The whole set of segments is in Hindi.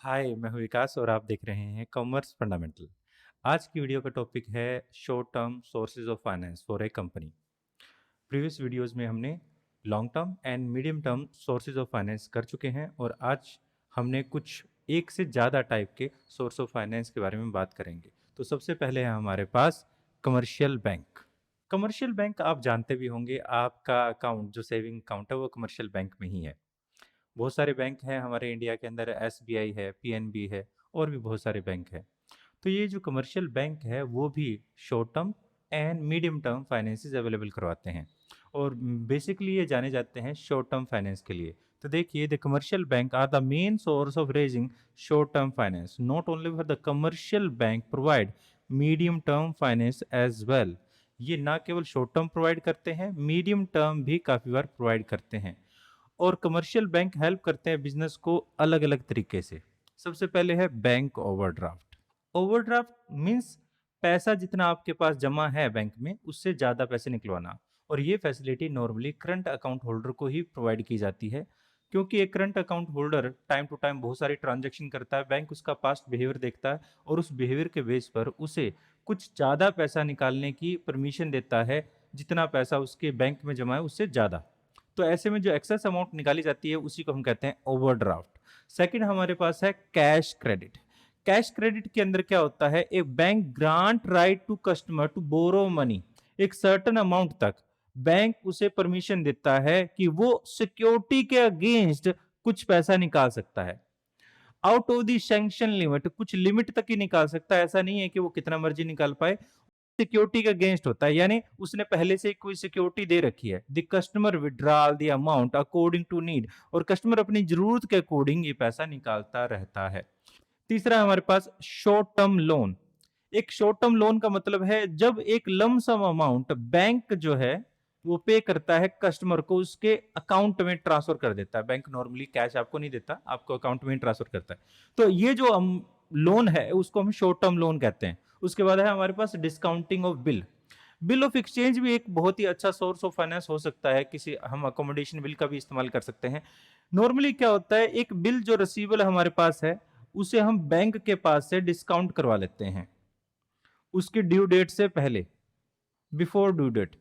हाय, मैं हूँ विकास और आप देख रहे हैं कॉमर्स फंडामेंटल। आज की वीडियो का टॉपिक है short term sources of finance for a company. Previous videos में हमने long term and medium term sources of finance कर चुके हैं और आज हमने कुछ एक से ज़्यादा टाइप के सोर्स ऑफ फाइनेंस के बारे में बात करेंगे। तो सबसे पहले है हमारे पास कमर्शियल बैंक। कमर्शियल बैंक आप जानते भी होंगे, आपका अकाउंट जो सेविंग अकाउंट है वो कमर्शियल बैंक में ही है। बहुत सारे बैंक हैं हमारे इंडिया के अंदर, एसबीआई है, पीएनबी है और भी बहुत सारे बैंक हैं। तो ये जो कमर्शियल बैंक है वो भी short term and medium term finances available करवाते हैं और बेसिकली ये जाने जाते हैं शॉर्ट टर्म फाइनेंस के लिए। तो देखिए, the commercial bank are the main source of raising short term finance. Not only for the commercial bank provide medium term finance as well. ये ना केवल शॉर्ट टर्म प्रोवाइड करते हैं, मीडियम टर्म भी काफ़ी बार प्रोवाइड करते हैं। और कमर्शियल बैंक हेल्प करते हैं बिजनेस को अलग अलग तरीके से। सबसे पहले है बैंक ओवरड्राफ्ट। ओवरड्राफ्ट मीन्स पैसा जितना आपके पास जमा है बैंक में उससे ज़्यादा पैसे निकलवाना। और ये facility normally current account holder को ही प्रोवाइड की जाती है, क्योंकि एक current account holder time to time बहुत सारी ट्रांजैक्शन करता है। बैंक उसका पास्ट बिहेवियर देखता है और उस बिहेवियर के बेस पर उसे कुछ ज़्यादा पैसा निकालने की परमिशन देता है, जितना पैसा उसके बैंक में जमा है उससे ज़्यादा। तो ऐसे में जो एक्सेस अमाउंट निकाली जाती है उसी को हम कहते हैं ओवरड्राफ्ट। सेकंड हमारे पास है कैश क्रेडिट। कैश क्रेडिट के अंदर क्या होता है, एक bank grant right to customer to borrow money. एक सर्टेन अमाउंट तक बैंक उसे परमिशन देता है कि वो सिक्योरिटी के अगेंस्ट कुछ पैसा निकाल सकता है। Out of the sanction limit, कुछ लिमिट तक ही निकाल सकता है, ऐसा नहीं है कि वो कितना मर्जी निकाल पाए। सिक्योरिटी के अगेंस्ट होता है, यानी उसने पहले से कोई सिक्योरिटी दे रखी है। The customer withdrawal the amount according to need, और कस्टमर अपनी जरूरत के अकॉर्डिंग ये पैसा निकालता रहता है। तीसरा हमारे पास शॉर्ट टर्म लोन। एक शॉर्ट टर्म लोन का मतलब है जब एक लमसम अमाउंट बैंक जो है वो पे करता है कस्टमर को, उसके अकाउंट में ट्रांसफर कर देता है। बैंक नॉर्मली कैश आपको नहीं देता, आपको अकाउंट में ट्रांसफर करता है। तो ये जो लोन है उसको हम शॉर्ट टर्म लोन कहते हैं। उसके बाद है हमारे पास discounting of bill. Bill of exchange भी एक बहुत ही अच्छा सोर्स ऑफ फाइनेंस हो सकता है। किसी हम अकोमोडेशन बिल का भी इस्तेमाल कर सकते हैं। नॉर्मली क्या होता है, एक बिल जो रिसीवेबल हमारे पास है उसे हम बैंक के पास से डिस्काउंट करवा लेते हैं उसकी ड्यू डेट से पहले, बिफोर ड्यू डेट।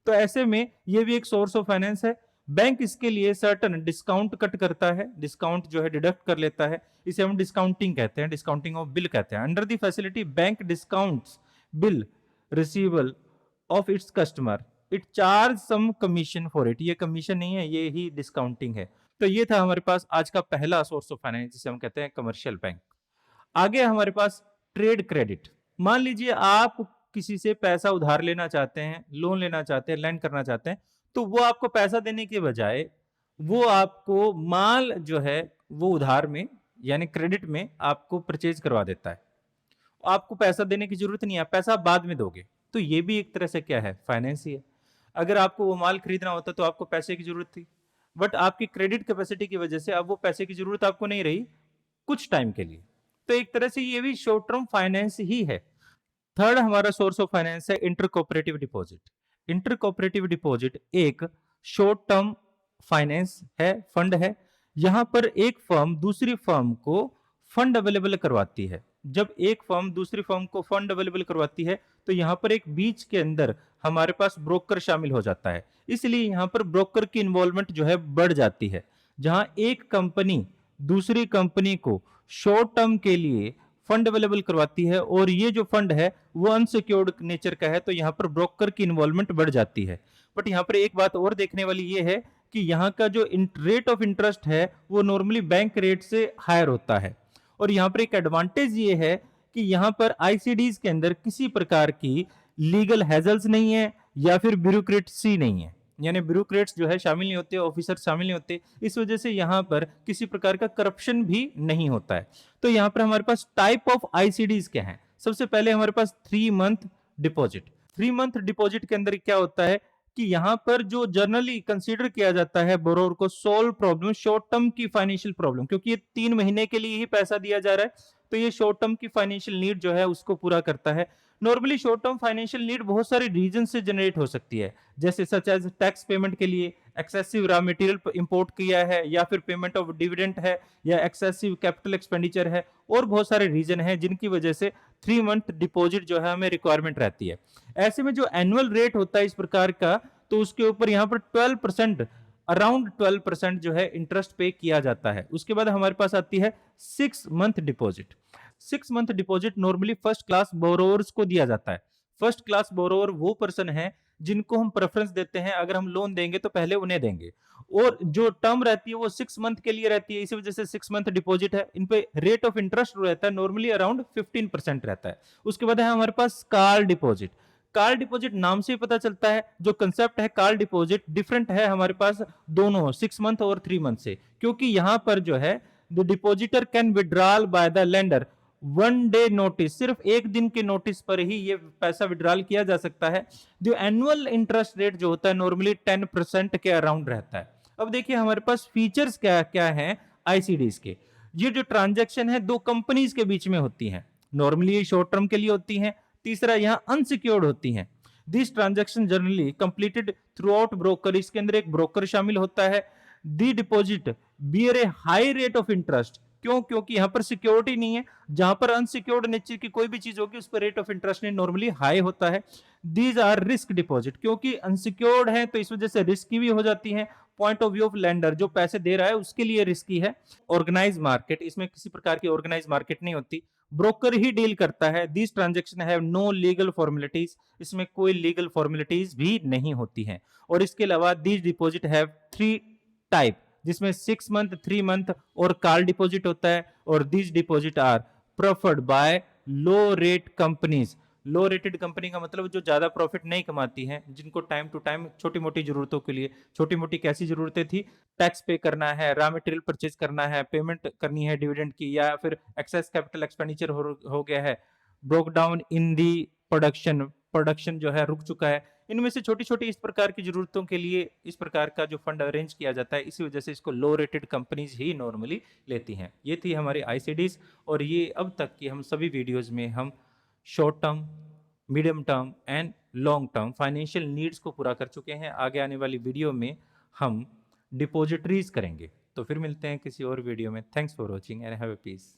तो ऐसे में ये भी एक सोर्स ऑफ फाइनेंस है। बैंक इसके लिए सर्टन डिस्काउंट कट करता है, डिस्काउंट जो है डिडक्ट कर लेता है। इसे हम डिस्काउंटिंग कहते हैं, डिस्काउंटिंग ऑफ बिल कहते हैं। Under the facility bank discounts bill receivable of its customer, it charge some commission for it. ये कमीशन नहीं है, ये ही डिस्काउंटिंग है। तो ये था हमारे पास आज का पहला सोर्स ऑफ फाइनेंस जिसे हम कहते हैं कमर्शियल बैंक। आगे हमारे पास ट्रेड क्रेडिट। मान लीजिए आप किसी से पैसा उधार लेना चाहते हैं, लोन लेना चाहते हैं, लैंड करना चाहते हैं, तो वो आपको पैसा देने के बजाय वो आपको माल जो है वो उधार में यानी क्रेडिट में आपको परचेज करवा देता है। आपको पैसा देने की जरूरत नहीं है, पैसा आप बाद में दोगे। तो ये भी एक तरह से क्या है, फाइनेंस ही है। अगर आपको वो माल खरीदना होता तो आपको पैसे की जरूरत थी, बट आपकी क्रेडिट कैपेसिटी की वजह से अब वो पैसे की जरूरत आपको नहीं रही कुछ टाइम के लिए। तो एक तरह से ये भी शॉर्ट टर्म फाइनेंस ही है। थर्ड हमारा सोर्स ऑफ फाइनेंस है inter cooperative deposit. Inter cooperative deposit एक शॉर्ट टर्म फाइनेंस है, फंड है। यहां पर एक फर्म दूसरी फर्म को फंड अवेलेबल करवाती है। जब एक फर्म दूसरी फर्म को फंड अवेलेबल करवाती है तो यहां पर एक बीच के अंदर हमारे पास ब्रोकर शामिल हो जाता है। इसलिए यहां पर ब्रोकर की इन्वॉल्वमेंट जो है बढ़ जाती है। जहां एक कंपनी दूसरी कंपनी को शॉर्ट टर्म के लिए फंड अवेलेबल करवाती है और ये जो फंड है वो अनसिक्योर्ड नेचर का है, तो यहाँ पर ब्रोकर की इन्वॉल्वमेंट बढ़ जाती है। बट यहाँ पर एक बात और देखने वाली ये है कि यहाँ का जो रेट ऑफ इंटरेस्ट है वो नॉर्मली बैंक रेट से हायर होता है। और यहाँ पर एक एडवांटेज ये है कि यहाँ पर आईसीडीज के अंदर किसी प्रकार की लीगल हैजल्स नहीं है या फिर ब्यूरोक्रेसी नहीं है, यानी ब्यूरोक्रेट्स जो है शामिल नहीं होते, ऑफिसर शामिल नहीं होते। इस वजह से यहाँ पर किसी प्रकार का करप्शन भी नहीं होता है। तो यहाँ पर हमारे पास टाइप ऑफ आईसीडीज क्या है। सबसे पहले हमारे पास 3 मंथ डिपॉजिट। 3 मंथ डिपॉजिट के अंदर क्या होता है कि यहाँ पर जो जनरली कंसीडर किया जाता है बोरोवर को सोल्व प्रॉब्लम, शॉर्ट टर्म की फाइनेंशियल प्रॉब्लम, क्योंकि ये 3 महीने के लिए ही पैसा दिया जा रहा है, तो ये शॉर्ट टर्म की फाइनेंशियल नीड जो है उसको पूरा करता है। Normally short term financial need बहुत सारे रीजन से जनरेट हो सकती है, जैसे सच एज टैक्स पेमेंट के लिए, एक्सेसिव रॉ मटेरियल इंपोर्ट किया है, या फिर पेमेंट ऑफ डिविडेंड है, या एक्सेसिव कैपिटल एक्सपेंडिचर है, और बहुत सारे रीजन हैं जिनकी वजह से 3 मंथ डिपॉजिट जो है हमें रिक्वायरमेंट रहती है। ऐसे में जो एनुअल रेट होता है इस प्रकार का, तो उसके ऊपर यहाँ पर 12%, अराउंड 12% जो है इंटरेस्ट पे किया जाता है। उसके बाद हमारे पास आती है 6 month deposit. 6 month deposit normally first class borrowers को दिया जाता है। फर्स्ट क्लास बोरोवर वो पर्सन है जिनको हम प्रेफरेंस देते हैं, अगर हम लोन देंगे तो पहले उन्हें देंगे, और जो टर्म रहती है वो 6 मंथ के लिए रहती है, इसी वजह से 6 मंथ डिपॉजिट है। इन पे रेट ऑफ इंटरेस्ट रहता है नॉर्मली अराउंड 15% रहता है। उसके बाद है हमारे पास कॉल डिपॉजिट। कॉल डिपॉजिट नाम से ही पता चलता है, जो कंसेप्ट है कॉल डिपॉजिट डिफरेंट है हमारे पास दोनों 6 मंथ और 3 मंथ से, क्योंकि यहां पर जो है the depositor can withdrawal by the lender 1 day notice, सिर्फ एक दिन के नोटिस पर ही ये पैसा विड्रॉल किया जा सकता है। जो एनुअल इंटरेस्ट रेट जो होता है नॉर्मली 10% के अराउंड रहता है। अब देखिए हमारे पास फीचर्स क्या क्या है आईसीडीज के। ये जो ट्रांजैक्शन है दो कंपनीज के बीच में होती है, नॉर्मली ये शॉर्ट टर्म के लिए होती है। तीसरा यहाँ अनसिक्योर्ड होती हैं। This transaction generally completed through out broker, इसके अंदर एक ब्रोकर शामिल होता है। The deposit bear a high rate of interest, क्यों? क्योंकि यहाँ पर सिक्योरिटी नहीं है। जहां पर अनसिक्योर्ड नेचर की कोई भी चीज होगी उस पर रेट ऑफ इंटरेस्ट नहीं नॉर्मली हाई होता है। दीज आर रिस्क डिपॉजिट, क्योंकि अनसिक्योर्ड है तो इस वजह से रिस्की भी हो जाती है। Point of view of lender, जो पैसे दे रहा है उसके लिए रिस्की है। ऑर्गेनाइज मार्केट, इसमें किसी प्रकार की ऑर्गेनाइज मार्केट नहीं होती, ब्रोकर ही डील करता है। This transaction have no legal formalities, इसमें कोई लीगल फॉर्मेलिटीज भी नहीं होती हैं। और इसके अलावा दिस डिपॉजिट हैव 3 टाइप, जिसमें 6 मंथ, 3 मंथ और कॉल डिपॉजिट होता है। और this deposit are preferred by low rate companies. Low rated company का मतलब जो ज्यादा प्रॉफिट नहीं कमाती हैं, जिनको टाइम टू टाइम छोटी मोटी जरूरतों के लिए, छोटी मोटी कैसी जरूरतें थी, टैक्स पे करना है, रॉ मटेरियल परचेज करना है, पेमेंट करनी है डिविडेंड की, या फिर एक्सेस कैपिटल एक्सपेंडिचर हो गया है, broke down in the production, production जो है रुक चुका है, इनमें से छोटी छोटी इस प्रकार की जरूरतों के लिए इस प्रकार का जो फंड अरेंज किया जाता है। इसी वजह से इसको लो रेटेड कंपनीज ही नॉर्मली लेती हैं। ये थी हमारी आईसीडीज, और ये अब तक की हम सभी वीडियोज में हम short term, medium term and long term financial needs को पूरा कर चुके हैं। आगे आने वाली वीडियो में हम डिपॉजिटरीज करेंगे। तो फिर मिलते हैं किसी और वीडियो में। Thanks for watching and have a piece.